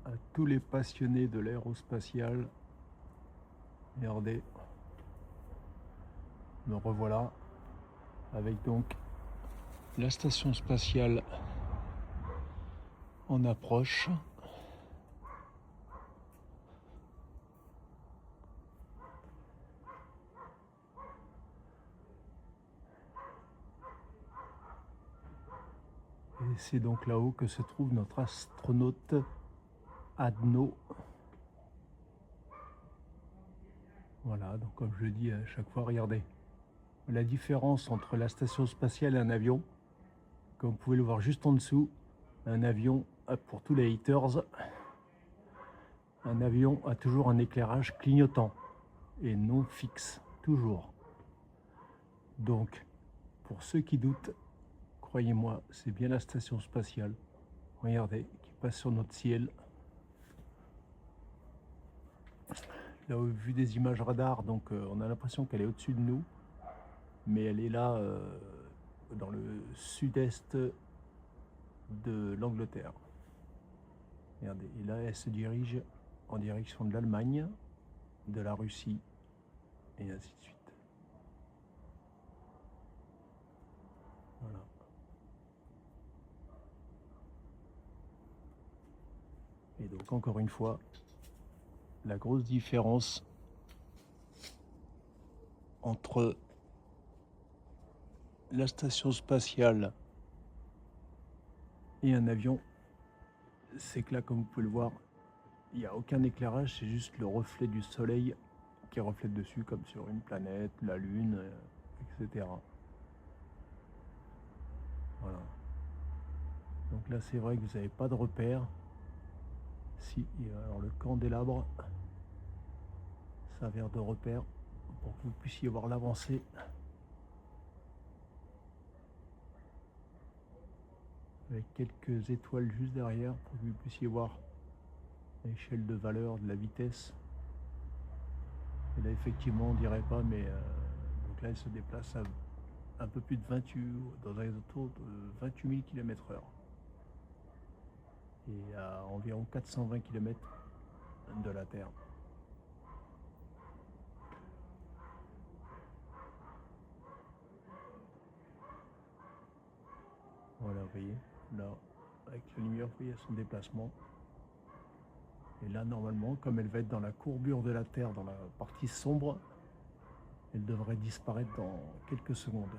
à tous les passionnés de l'aérospatial. Regardez, me revoilà avec donc la station spatiale en approche. Et c'est donc là-haut que se trouve notre astronaute Adno. Voilà, donc comme je le dis à chaque fois, regardez la différence entre la station spatiale et un avion. Comme vous pouvez le voir juste en dessous, un avion, pour tous les haters, un avion a toujours un éclairage clignotant et non fixe, toujours. Donc, pour ceux qui doutent, croyez-moi, c'est bien la station spatiale. Regardez, qui passe sur notre ciel. Là, au vu des images radar, donc on a l'impression qu'elle est au-dessus de nous, mais elle est là dans le sud-est de l'Angleterre. Regardez, et là, elle se dirige en direction de l'Allemagne, de la Russie, et ainsi de suite. Voilà. Et donc, encore une fois, la grosse différence entre la station spatiale et un avion, c'est que là, comme vous pouvez le voir, il n'y a aucun éclairage, c'est juste le reflet du soleil qui reflète dessus, comme sur une planète, la lune, etc. Voilà. Donc là, c'est vrai que vous n'avez pas de repère. Si, alors le candélabre s'avère de repère pour que vous puissiez voir l'avancée. Avec quelques étoiles juste derrière pour que vous puissiez voir l'échelle de valeur de la vitesse. Et là, effectivement, on dirait pas, mais donc là, elle se déplace à un peu plus de 28, dans les autour de 28 000 km/h. Et à environ 420 km de la Terre. Voilà, vous voyez, là, avec la lumière, vous voyez son déplacement. Et là, normalement, comme elle va être dans la courbure de la Terre, dans la partie sombre, elle devrait disparaître dans quelques secondes.